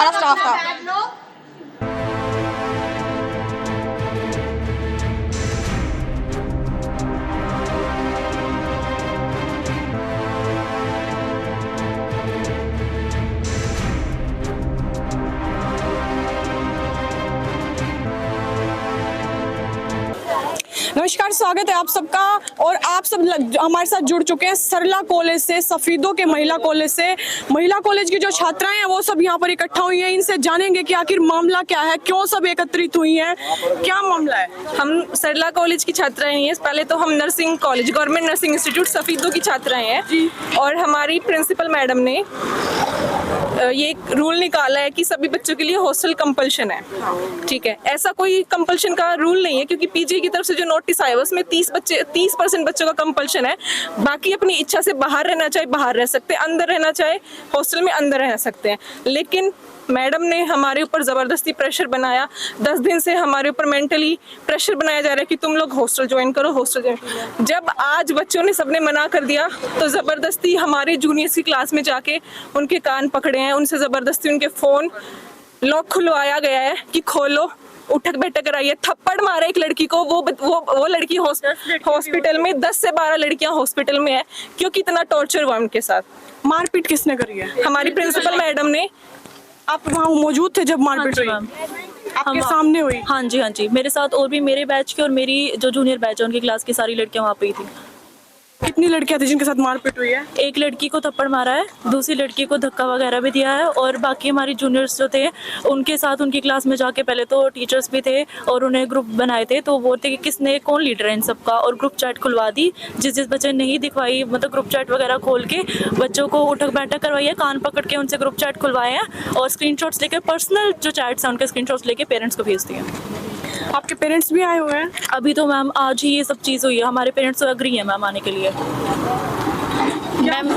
सारा स्टाफ था। नमस्कार, स्वागत है आप सबका। और आप सब हमारे साथ जुड़ चुके हैं सरला कॉलेज से, सफीदों के महिला कॉलेज से। महिला कॉलेज की जो छात्राएं हैं वो सब यहाँ पर इकट्ठा हुई हैं। इनसे जानेंगे कि आखिर मामला क्या है, क्यों सब एकत्रित हुई हैं, क्या मामला है। हम सरला कॉलेज की छात्राएं हैं। पहले तो हम nursing college, government nursing institute Safidon की छात्राएं हैं। और हमारी प्रिंसिपल मैडम ने ये एक रूल निकाला है कि सभी बच्चों के लिए हॉस्टल कंपल्शन है। ठीक है, ऐसा कोई कंपल्शन का रूल नहीं है, क्योंकि पीजी की तरफ से जो नोटिस आया है उसमें 30% बच्चों का कंपल्शन है। बाकी अपनी इच्छा से बाहर रहना चाहे बाहर रह सकते हैं, अंदर रहना चाहे हॉस्टल में अंदर रह सकते हैं। लेकिन मैडम ने हमारे ऊपर ज़बरदस्ती प्रेशर बनाया। 10 दिन से हमारे ऊपर मेंटली प्रेशर बनाया जा रहा है कि तुम लोग हॉस्टल ज्वाइन करो, हॉस्टल ज्वाइन। जब आज बच्चों ने सबने मना कर दिया तो ज़बरदस्ती हमारे जूनियर्स की क्लास में जाके उनके कान पकड़े हैं, उनसे ज़बरदस्ती उनके फ़ोन लॉक खुलवाया गया है कि खोलो, उठक बैठक कराइए। थप्पड़ मारा एक लड़की को। वो लड़की हॉस्पिटल में, 10 से 12 लड़कियां हॉस्पिटल में है, क्योंकि इतना टॉर्चर हुआ उनके साथ। मारपीट किसने करी है? हमारी प्रिंसिपल मैडम ने। आप वहाँ मौजूद थे जब मारपीट हुई? आपके सामने हुई? हाँ जी, मेरे साथ और भी मेरे बैच के और मेरी जो जूनियर बैच है उनकी क्लास की सारी लड़कियां वहाँ पे ही थी। कितनी लड़कियां थी जिनके साथ मारपीट हुई है? एक लड़की को थप्पड़ मारा है, दूसरी लड़की को धक्का वगैरह भी दिया है, और बाकी हमारी जूनियर्स जो थे उनके साथ उनकी क्लास में जाके पहले तो टीचर्स भी थे और उन्हें ग्रुप बनाए थे, तो बोलते कि किसने कौन लीडर है इन सबका, और ग्रुप चैट खुलवा दी। जिस बच्चे नहीं दिखवाई, मतलब ग्रुप चैट वगैरह खोल के बच्चों को उठक बैठक करवाई है, कान पकड़ के उनसे ग्रुप चैट खुलवाए हैं, और स्क्रीनशॉट्स लेके, पर्सनल जो चैट्स हैं उनके स्क्रीनशॉट्स लेके पेरेंट्स को भेज दिए। आपके पेरेंट्स भी आए हुए हैं? अभी तो मैम आज ही ये सब चीज़ हुई है। हमारे पेरेंट्स तो एग्री है मैम आने के लिए। मैम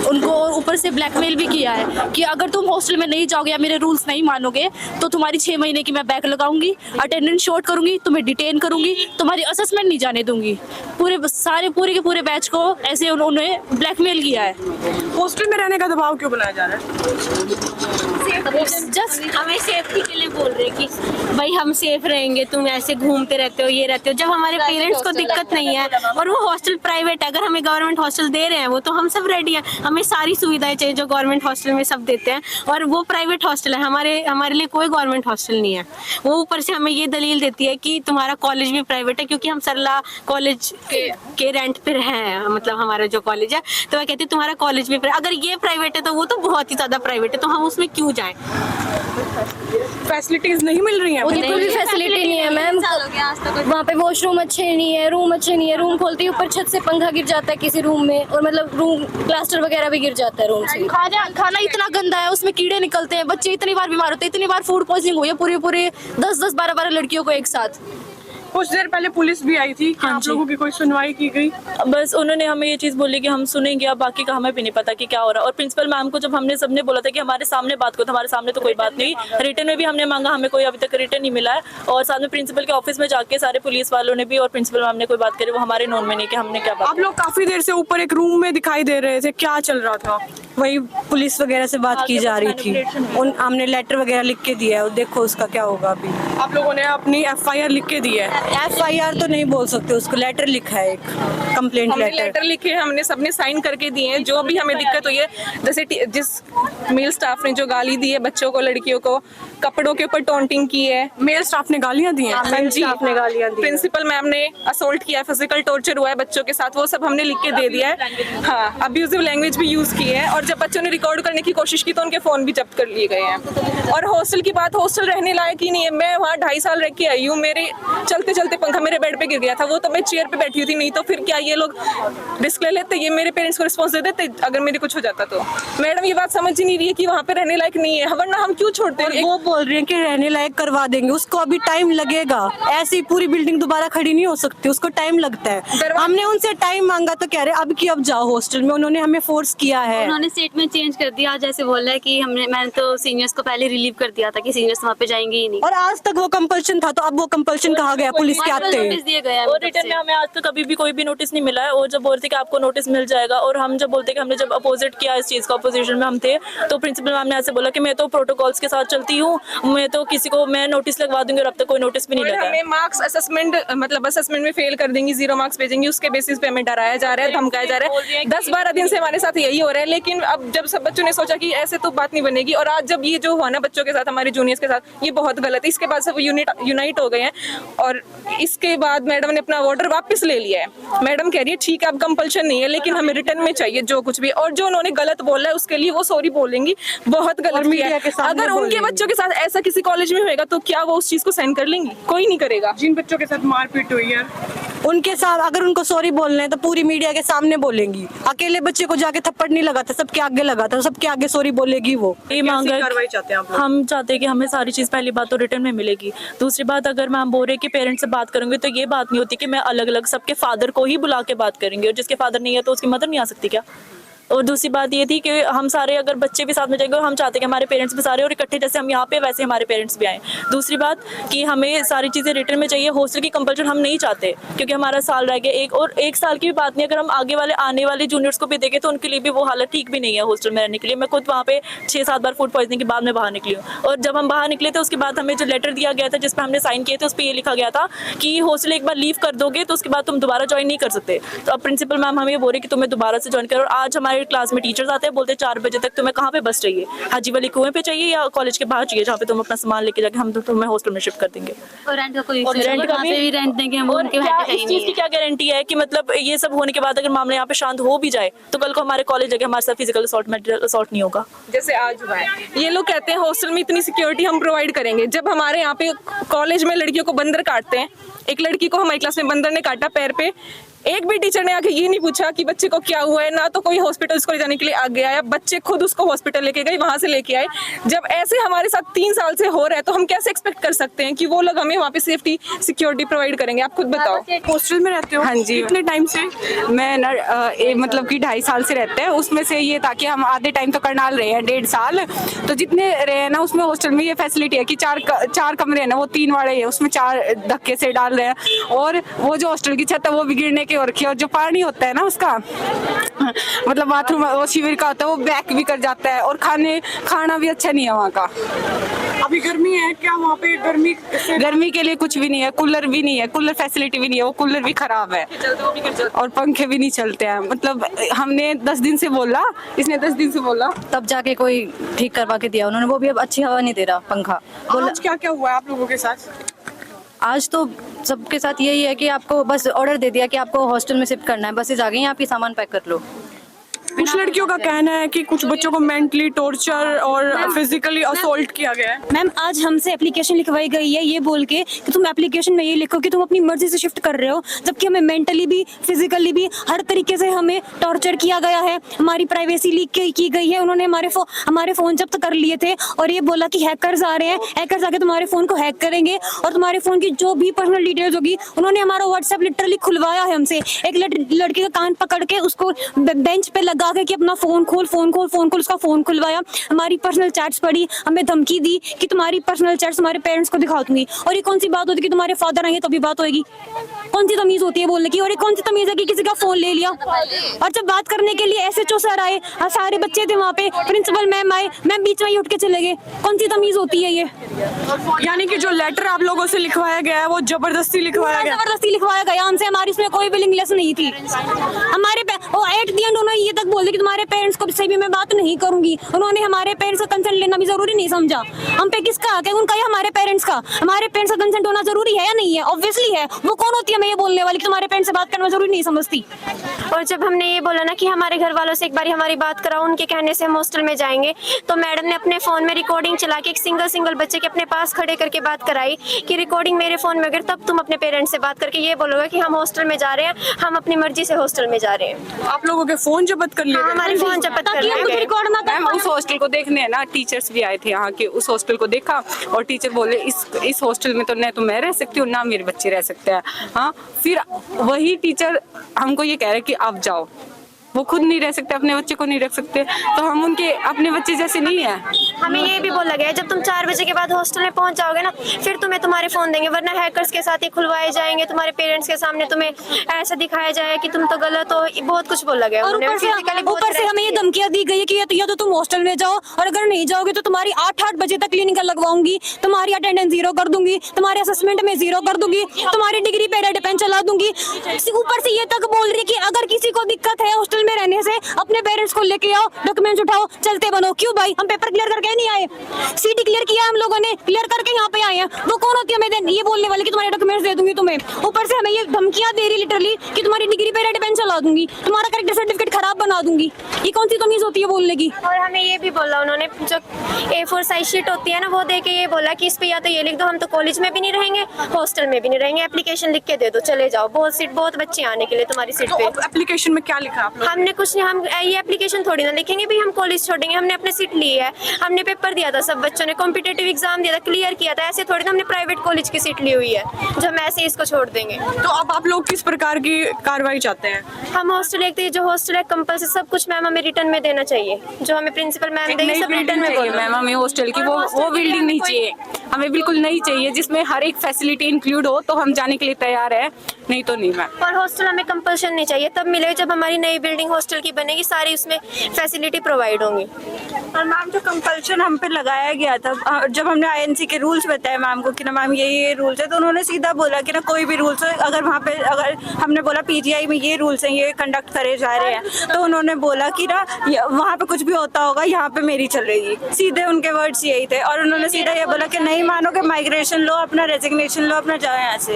उनको ऊपर से ब्लैकमेल भी किया है कि अगर तुम हॉस्टल में नहीं जाओगे या मेरे रूल्स नहीं मानोगे तो तुम्हारी 6 महीने की मैं बैक लगाऊंगी, अटेंडेंस शॉर्ट करूंगी, तुम्हें डिटेन करूंगी, तुम्हारी असेसमेंट नहीं जाने दूंगी। पूरे के पूरे बैच को ऐसे उन्होंने ब्लैकमेल किया है। हॉस्टल में रहने का दबाव क्यों बनाया जा रहा है? जस्ट हमें सेफ्टी के लिए बोल रहे कि भाई हम सेफ रहेंगे, तुम ऐसे घूमते रहते हो, ये रहते हो। जब हमारे पेरेंट्स को दिक्कत नहीं है और वो हॉस्टल प्राइवेट है, अगर हमें गवर्नमेंट हॉस्टल दे रहे हैं वो तो हम सब रेडी हैं। हमें सारी सुविधाएं चाहिए जो गवर्नमेंट हॉस्टल में सब देते हैं, और वो प्राइवेट हॉस्टल है। हमारे लिए कोई गवर्नमेंट हॉस्टल नहीं है। वो ऊपर से हमें ये दलील देती है कि तुम्हारा कॉलेज भी प्राइवेट है, क्योंकि हम सरला कॉलेज के रेंट पे हैं, मतलब हमारा जो कॉलेज है, तो वह कहती है तुम्हारा कॉलेज भी अगर ये प्राइवेट है तो वो तो बहुत ही ज्यादा प्राइवेट है, तो हम उसमें क्यों जाएं। फैसिलिटीज नहीं मिल रही हैं? बिल्कुल भी फैसिलिटी नहीं है मैम। वहाँ पे वॉशरूम अच्छे नहीं है, रूम अच्छे नहीं है। रूम खोलते ही ऊपर छत से पंखा गिर जाता है किसी रूम में, और मतलब रूम प्लास्टर वगैरह भी गिर जाता है रूम से। खाना इतना गंदा है, उसमें कीड़े निकलते हैं, बच्चे इतनी बार बीमार होते हैं, इतनी बार फूड पॉइजनिंग हुई है पूरे 10-10, 12-12 लड़कियों को एक साथ। कुछ देर पहले पुलिस भी आई थी। हाँ, आप लोगों की कोई सुनवाई की गई? बस उन्होंने हमें ये चीज़ बोली कि हम सुनेंगे, अब बाकी का हमें भी नहीं पता कि क्या हो रहा है। और प्रिंसिपल मैम को जब हमने सबने बोला था कि हमारे सामने बात करो, तो हमारे सामने तो कोई बात नहीं। रिटर्न में भी हमने मांगा, हमें कोई अभी तक रिटर्न नहीं मिला है। और साथ में प्रिंसिपल के ऑफिस में जाके सारे पुलिस वालों ने भी और प्रिंसिपल मैम ने कोई बात करी, वो हमारे नोन में नहीं कि हमने क्या बात। आप लोग काफी देर से ऊपर एक रूम में दिखाई दे रहे थे, क्या चल रहा था? वही पुलिस वगैरह से बात की जा रही थी। हमने लेटर वगैरह लिख के दिया है, देखो उसका क्या होगा अभी। आप लोगों ने अपनी FIR लिख के दी है? FIR तो नहीं बोल सकते, उसको लेटर लिखा है, एक कंप्लेंट लेटर लिखे, हमने सबने साइन करके दिए हैं। जो भी हमें दिक्कत हुई है, जैसे जिस मेल स्टाफ ने जो गाली दी है बच्चों को, लड़कियों को, कपड़ों के ऊपर टॉन्टिंग की है। मेल स्टाफ ने गालियां दी हैं? हाँ जी, आपने गालियां दी। प्रिंसिपल मैम ने असोल्ट किया है, फिजिकल टॉर्चर हुआ है बच्चों के साथ, वो सब हमने लिख के दे दिया है। हाँ, अब्यूजिव लैंग्वेज भी यूज की है, और जब बच्चों ने रिकॉर्ड करने की कोशिश की तो उनके फोन भी जब्त कर लिए गए हैं। और हॉस्टल की बात, हॉस्टल रहने लायक ही नहीं है। मैं वहाँ 2.5 साल रह के आई हूँ, मेरे चलते चलते पंखा मेरे बेड पे गिर गया था, वो तो मैं चेयर पे बैठी थी। नहीं तो फिर क्या ये लोग रिस्क ले लेते, ये मेरे पेरेंट्स को रिस्पॉन्स दे देते अगर मेरे कुछ हो जाता तो। मैडम ये बात समझ ही नहीं रही है कि वहाँ पे रहने लायक नहीं है, वरना हम क्यों छोड़ते हैं। बोल रही है कि रहने लायक करवा देंगे, उसको अभी टाइम लगेगा। ऐसी पूरी बिल्डिंग दोबारा खड़ी नहीं हो सकती, उसको टाइम लगता है। हमने उनसे टाइम मांगा तो कह रहे अब की अब जाओ हॉस्टल में, उन्होंने हमें फोर्स किया है। उन्होंने स्टेटमेंट चेंज कर दिया, जैसे बोल रहा है कि मैंने तो सीनियर्स को पहले रिलीव कर दिया था कि सीनियर्स वहाँ पे जाएंगे ही नहीं, और आज तक वो कंपल्शन था, तो अब वो कंपल्शन कहा गया पुलिस के आते नोटिस दिए गए हैं और रिटर्न में हमें आज तक कभी भी कोई भी नोटिस नहीं मिला है। और जब बोलते कि आपको नोटिस मिल जाएगा, और हम जब बोलते कि हमने जब अपोजिट किया इस चीज़ का, अपोजिशन में हम थे, तो प्रिंसिपल मैम ने ऐसे बोला कि मैं तो प्रोटोकॉल्स के साथ चलती हूँ, मैं तो किसी को मैं नोटिस लगवा दूंगी, और अब तक कोई नोटिस भी नहीं लगा। हमें मार्क्स असेसमेंट मतलब असेसमेंट में फेल कर देंगी, 0 मार्क्स भेजेंगी, उसके बेसिस पे हमें डराया जा रहा है, धमकाया जा रहा है। 10-12 दिन से हमारे साथ यही हो रहा है। लेकिन अब जब सब बच्चों ने सोचा कि ऐसे तो बात नहीं बनेगी, और आज जब ये जो हुआ ना बच्चों के साथ, हमारे जूनियर्स के साथ, ये बहुत गलत है। इसके बाद सब यूनाइट हो गए हैं, और इसके बाद मैडम ने अपना ऑर्डर वापस ले लिया है। मैडम कह रही है ठीक है अब कंपल्शन नहीं है, लेकिन हमें रिटर्न में चाहिए जो कुछ भी, और जो उन्होंने गलत बोला है उसके लिए वो सॉरी बोलेंगी, बहुत गलत भी है। अगर उनके बच्चों के साथ ऐसा किसी कॉलेज में होएगा तो क्या वो उस चीज को सहन कर लेंगी? कोई नहीं करेगा। जिन बच्चों के साथ मारपीट हुई है उनके साथ अगर उनको सॉरी बोलना है तो पूरी मीडिया के सामने बोलेंगी। अकेले बच्चे को जाके थप्पड़ नहीं लगा था, सबके आगे लगा था, सबके आगे सॉरी बोलेगी वो। ये मांग है, कार्रवाई चाहते हैं आप लोग? हम चाहते हैं कि हमें सारी चीज़ पहली बात तो रिटर्न में मिलेगी। दूसरी बात, अगर मैम बोल रहे कि पेरेंट्स से बात करूंगी, तो ये बात नहीं होती कि मैं अलग अलग सबके फादर को ही बुला के बात करेंगे, और जिसके फादर नहीं है तो उसकी मदर नहीं आ सकती क्या? और दूसरी बात ये थी कि हम सारे अगर बच्चे भी साथ में जाएंगे, और हम चाहते हैं कि हमारे पेरेंट्स भी सारे और इकट्ठे जैसे हम यहाँ पे वैसे हमारे पेरेंट्स भी आएँ। दूसरी बात कि हमें सारी चीज़ें रिटर्न में चाहिए। हॉस्टल की कंपल्शन हम नहीं चाहते, क्योंकि हमारा साल रह गया और एक साल की भी बात नहीं। अगर हम आने वाले जूनियर्स को भी देखें तो उनके लिए भी वो हालत ठीक भी नहीं है हॉस्टल में रहने के लिए। मैं खुद वहाँ पे 6-7 बार फूड पॉइजनिंग के बाद में बाहर निकली हूँ, और जब हम बाहर निकले थे उसके बाद हमें जो लेटर दिया गया था जिसपे हमने साइन किए थे, उस पर ये लिखा गया था कि हॉस्टल एक बार लीव कर दोगे तो उसके बाद तुम दोबारा ज्वाइन नहीं कर सकते। तो अब प्रिंसिपल मैम हमें बोल रहे कि तुम्हें दोबारा से ज्वाइन करो। और आज हमारे क्लास में टीचर्स आते हैं, बोलते 4 बजे तक तुम्हें कहाँ पे बस चाहिए, हाजी वाली कुएं पे चाहिए या कॉलेज के बाहर चाहिए, जहाँ पे तुम अपना सामान लेके जाके हम तुम्हें हॉस्टल में शिफ्ट कर देंगे। और रेंट का कोई और रेंट का भी रेंट देंगे हम, और उनके क्या वहाँ पे इस कहीं चीज नहीं की क्या गारंटी है कि मतलब ये सब होने के बाद अगर मामला यहाँ पे शांत हो भी जाए तो कल को हमारे कॉलेज जगह हमारे साथ फिजिकल असॉल्ट मेंटल असॉल्ट नहीं होगा, जैसे आज हुआ है। ये लोग कहते हैं हॉस्टल में इतनी सिक्योरिटी हम प्रोवाइड करेंगे। जब हमारे यहाँ पे कॉलेज में लड़कियों को बंदर काटते हैं, एक लड़की को हमारी क्लास में बंदर ने काटा पैर पे, एक भी टीचर ने आके ये नहीं पूछा कि बच्चे को क्या हुआ है, ना तो कोई हॉस्पिटल उसको ले जाने के लिए आगे आया, बच्चे खुद उसको हॉस्पिटल लेके गए, वहां से लेके आए। जब ऐसे हमारे साथ 3 साल से हो रहा है तो हम कैसे एक्सपेक्ट कर सकते हैं कि वो लोग हमें वहाँ पे सेफ्टी सिक्योरिटी प्रोवाइड करेंगे? आप खुद बताओ। हॉस्टल में रहते हो? हाँ जी। कितने टाइम से? मैं ना मतलब कि 2.5 साल से रहते हैं, उसमें से ये था कि हम आधे टाइम तो करनाल रहे हैं 1.5 साल, तो जितने रहे हैं ना उसमें हॉस्टल में ये फैसिलिटी है कि 4 कमरे हैं ना, वो 3 वाले हैं, उसमें 4 धक्के से डाल रहे हैं, और वो जो हॉस्टल की छत है वो भी गिरने की हो रखी है, और जो पानी होता है ना उसका मतलब बाथरूम वो शिविर का होता है वो बैक भी कर जाता है, और खाना भी अच्छा नहीं है वहाँ का। अभी गर्मी है क्या वहाँ पे? गर्मी के लिए कुछ भी नहीं है, कूलर भी नहीं है, कूलर फैसिलिटी भी नहीं है, वो कूलर भी खराब है, और पंखे भी नहीं चलते हैं। मतलब हमने 10 दिन से बोला, इसने 10 दिन से बोला, तब जाके कोई ठीक करवा के दिया उन्होंने, वो भी अब अच्छी हवा नहीं दे रहा पंखा। आज क्या क्या हुआ है आप लोगों के साथ? आज तो सबके साथ यही है कि आपको बस ऑर्डर दे दिया कि आपको हॉस्टल में शिफ्ट करना है, बसेज आ गई हैं, आपकी सामान पैक कर लो। कुछ लड़कियों का कहना है कि कुछ बच्चों को मेंटली टॉर्चर और फिजिकली असॉल्ट किया गया है। मैम आज हमसे एप्लीकेशन लिखवाई गई है ये बोल के कि तुम एप्लीकेशन में ये लिखो कि तुम अपनी मर्जी से शिफ्ट कर रहे हो, जबकि हमें मेंटली भी फिजिकली भी हर तरीके से हमें टॉर्चर किया गया है। हमारी प्राइवेसी लीक की गई है, उन्होंने हमारे फ़ोन जब्त कर लिए थे और ये बोला कि हैकर्स आ रहे हैं, हैकर्स आके तुम्हारे फ़ोन को हैक करेंगे और तुम्हारे फ़ोन की जो भी पर्सनल डिटेल्स होगी। उन्होंने हमारा व्हाट्सएप लिटरली खुलवाया है हमसे। एक लड़की का कान पकड़ के उसको बेंच पे लगा के कि अपना फोन खोल उसका फोन खुलवाया, हमारी पर्सनल चैट्स पढ़ी, हमें धमकी दी कि तुम्हारी पर्सनल चैट्स तुम्हारे पेरेंट्स को दिखा दूंगी। और ये कौन सी बात होती है कि तुम्हारे फादर आएंगे तो भी बात होगी? कौन सी तमीज होती है बोलने की? और ये कौन सी तमीज है कि किसी का फोन ले लिया? और जब बात करने के लिए SHO सर आए, सारे बच्चे थे वहाँ पे, प्रिंसिपल मैम आए, मैम बीच में ही उठ के चले गए। कौन सी तमीज होती है ये? यानी कि जो लेटर आप लोगों से लिखवाया गया है वो जबरदस्ती लिखवाया गया? हमसे हमारी इसमें कोई विलिंगनेस नहीं थी। हमारे एट द एंड उन्होंने ये तक बोल दिया कि तुम्हारे पेरेंट्स को से भी मैं बात नहीं करूंगी। उन्होंने हमारे पेरेंट्स का कंसेंट लेना भी जरूरी नहीं समझा। हम पे किसका हक है? उनका या हमारे पेरेंट्स का? हमारे पेरेंट्स का कंसेंट होना जरूरी है या नहीं है? ऑब्वियसली है। वो कौन होती है मैं ये बोलने वाली कि तुम्हारे पेरेंट्स से बात करना जरूरी नहीं समझती? और जब हमने ये बोला ना कि हमारे घर वालों से एक बार हमारी बात कराओ, उनके कहने से हम हॉस्टल में जाएंगे, तो मैडम ने अपने फोन में रिकॉर्डिंग चला के एक सिंगल बच्चे के अपने पास खड़े करके बात कराई कि रिकॉर्डिंग मेरे फोन में अगर तब तुम अपने पेरेंट्स से बात करके ये बोलोगे कि हम हॉस्टल में जा रहे हैं, हम अपनी मर्जी से हॉस्टल में जा रहे हैं। आप लोगों के फोन जब्त कर लिए हाँ, हमारी फोन जब्त कर ताकि हम कुछ लेंगे। रिकॉर्ड ना कर मैम पाए। उस हॉस्टल को देखने है ना, टीचर्स भी आए थे यहाँ के, उस हॉस्टल को देखा और टीचर बोले इस हॉस्टल में तो न तो मैं रह सकती हूँ ना मेरे बच्चे रह सकते हैं। हाँ, फिर वही टीचर हमको ये कह रहे कि आप जाओ, वो खुद नहीं रह सकते, अपने बच्चे को नहीं रख सकते, तो हम उनके अपने बच्चे जैसे नहीं है। हमें ये भी बोला गया है जब तुम 4 बजे के बाद हॉस्टल में पहुंच जाओगे ना, फिर तुम्हें तुम्हारे फोन देंगे, वरना हैकर्स के साथ ही खुलवाए जाएंगे, तुम्हारे पेरेंट्स के सामने तुम्हें ऐसा दिखाया जाए कि तुम तो गलत हो, बहुत कुछ बोला गया। और ऊपर से हमें ये धमकियां दी गई है कि या तो तुम हॉस्टल में जाओ, और अगर नहीं जाओगे तो तुम्हारी 8 बजे तक क्लिनिकल लगवाऊंगी, तुम्हारी अटेंडेंस 0 कर दूंगी, तुम्हारे असेसमेंट में 0 कर दूंगी, तुम्हारी डिग्री पे रेड पेन चला दूंगी। ऊपर से ये तक बोल रही है कि अगर किसी को दिक्कत है हॉस्टल में रहने से, अपने पेरेंट्स को लेके आओ, डॉक्यूमेंट्स उठाओ, चलते बनो। क्यों भाई, हम पेपर क्लियर करके नहीं आए, सीटी क्लियर किया हम लोगों ने, क्लियर करके यहाँ पे आए हैं। वो कौन होती है हमें ये बोलने वाले कि तुम्हारे डॉक्यूमेंट्स दे दूंगी तुम्हें? ऊपर से हमें ये धमकियां दे रही लिटरली कि तुम्हारी डिग्री पे रेड पेन चला दूंगी, तुम्हारा कैरेक्टर सर्टिफिकेट खराब बना दूंगी। ये कौन सी तमीज होती है बोलने की? और हमें ये भी बोला उन्होंने, जो A4 साइज शीट होती है ना, वो दे के ये बोला कि इस पे या तो ये लिख दो हम तो कॉलेज में भी नहीं रहेंगे, हॉस्टल में भी नहीं रहेंगे, एप्लीकेशन लिख के दे दो, चले जाओ, बहुत बच्चे आने के लिए तुम्हारी सीट पे। एप्लीकेशन में क्या लिखा आप लोग? हमने कुछ नहीं, हम ये एप्लीकेशन थोड़ी ना लिखेंगे भी हम कॉलेज छोड़ेंगे, हमने अपने सीट ली है, हमने पेपर दिया था, सब बच्चों ने कॉम्पिटिटिव एग्जाम दिया था, क्लियर किया था, ऐसे थोड़ी ना हमने प्राइवेट कॉलेज की सीट ली हुई है जो हम ऐसे इसको छोड़ देंगे। तो अब आप लोग किस प्रकार की कार्रवाई चाहते हैं? हम हॉस्टल एक जो हॉस्टल है कंपल्सरी सब कुछ मैम हमें रिटर्न में देना चाहिए, जो हमें प्रिंसिपल मैम देंगे सब रिटर्न में बोल मैम हमें हॉस्टल की वो बिल्डिंग नहीं चाहिए, हमें बिल्कुल नहीं चाहिए, जिसमें हर एक फैसिलिटी इंक्लूड हो, तो हम जाने के लिए तैयार है, नहीं तो नहीं मैम। और हॉस्टल हमें कंपल्शन नहीं चाहिए, तब मिलेगा जब हमारी नई बिल्डिंग हॉस्टल की बनेगी, सारी उसमें फैसिलिटी प्रोवाइड होंगी। और मैम जो कंपल्शन हम पे लगाया गया था, जब हमने आईएनसी के रूल्स बताए मैम को कि ना मैम ये रूल्स है, तो उन्होंने सीधा बोला कि ना कोई भी रूल्स है, अगर वहाँ पे अगर हमने बोला पीजीआई में ये रूल्स हैं, ये कंडक्ट करे जा रहे हैं, तो उन्होंने बोला कि ना वहाँ पे कुछ भी होता होगा, यहाँ पे मेरी चलेगी, सीधे उनके वर्ड्स यही थे। और उन्होंने सीधा ये बोला कि नहीं मानोगे माइग्रेशन लो, अपना रेजिग्नेशन लो, अपना जाओ यहाँ से,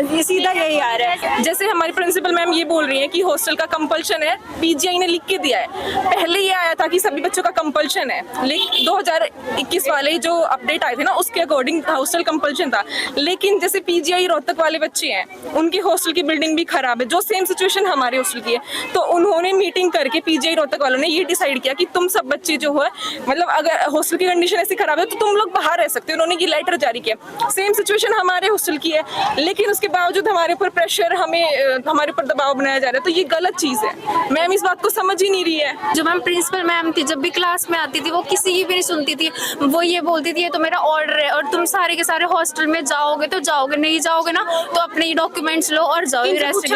ये सीधा यही आ रहा है। जैसे हमारी प्रिंसिपल मैम ये बोल रही है कि हॉस्टल का कंपल्शन है, पीजीआई ने लिख के दिया है, पहले ये आया था कि सभी बच्चों का कंपल्शन है, लेकिन 2021 वाले जो अपडेट आए थे ना उसके अकॉर्डिंग हॉस्टल कंपल्शन था, लेकिन जैसे पीजीआई रोहतक वाले बच्चे हैं उनकी हॉस्टल की बिल्डिंग भी खराब है, जो सेम सिचुएशन हमारे हॉस्टल की है, तो उन्होंने मीटिंग करके पीजीआई रोहतक वालों ने ये डिसाइड किया कि तुम सब बच्चे जो है मतलब अगर हॉस्टल की कंडीशन ऐसी खराब है तो तुम लोग बाहर रह सकते हो, उन्होंने ये लेटर जारी किया। सेम सिचुएशन हमारे हॉस्टल की है, लेकिन उसके बावजूद हमारे ऊपर प्रेशर, हमारे ऊपर दबाव बनाया जा रहा है, तो ये गलत चीज है। मैम इस बात को समझ ही नहीं रही है। जो मैम प्रिंसिपल मैम थी, जब भी क्लास में आती थी वो किसी की भी नहीं सुनती थी, वो ये बोलती थी ये तो मेरा ऑर्डर है और तुम सारे के सारे हॉस्टल में जाओगे तो जाओगे, नहीं जाओगे ना तो अपने डॉक्यूमेंट्स लो और जाओ।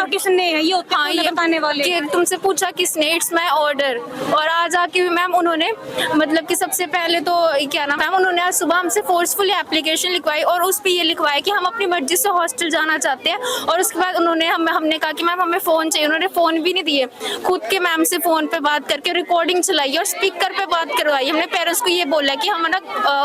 किसने है ये हाँ, ये बताने वाले कि तुमसे पूछा किसने, इट्स माय ऑर्डर। और आज आके भी मैम उन्होंने मतलब कि सबसे पहले तो क्या ना मैम उन्होंने आज सुबह हमसे फोर्सफुली एप्लीकेशन लिखवाई और उस पर ये लिखवाया कि हम अपनी मर्जी से हॉस्टल जाना चाहते हैं, और उसके बाद उन्होंने हमने कहा कि मैम हमें फ़ोन चाहिए, उन्होंने फ़ोन भी नहीं दिए, खुद के मैम से फ़ोन पे बात करके रिकॉर्डिंग चलाई और स्पीकर पे बात करवाई। हमने पेरेंट्स को ये बोला कि हम ना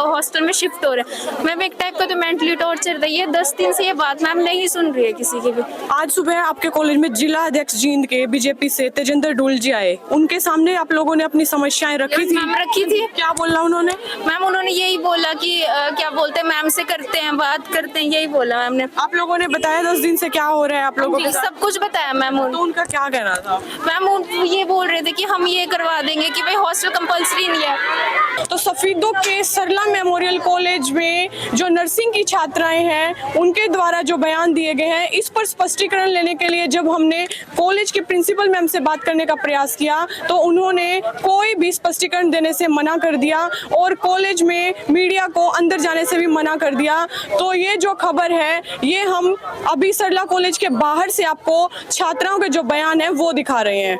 हॉस्टल में शिफ्ट हो रहे हैं। मैम एक टाइप का तो मेंटली टॉर्चर रही है, 10 दिन से ये बात मैम नहीं सुन रही है किसी की भी। आज सुबह आपके कॉलेज में जिला अध्यक्ष जींद के बीजेपी से तेजेंद्र डोल जी आए, उनके सामने आप लोगों ने अपनी समस्याएं रखी थी? मैम रखी थी। क्या बोला उन्होंने? मैम उन्होंने यही बोला कि क्या बोलते हैं मैम से करते हैं बात करते हैं, यही बोला मैम ने। आप लोगों ने बताया 10 दिन से क्या हो रहा है आप लोगों के साथ? सब कुछ बताया मैम। तो उनका क्या कहना था? मैम ये बोल रहे थे कि हम ये करवा देंगे कि भाई हॉस्टल कंपल्सरी नहीं है। तो सफीदों के सरला मेमोरियल कॉलेज में जो नर्सिंग की छात्राएं हैं उनके द्वारा जो बयान दिए गए हैं, इस पर स्पष्टीकरण लेने के लिए जब हमने कॉलेज के प्रिंसिपल मैम से बात करने का प्रयास किया तो उन्होंने कोई भी स्पष्टीकरण देने से मना कर दिया और कॉलेज में मीडिया को अंदर जाने से भी मना कर दिया। तो ये जो खबर है ये हम अभी सरला कॉलेज के बाहर से आपको छात्राओं के जो बयान है वो दिखा रहे हैं।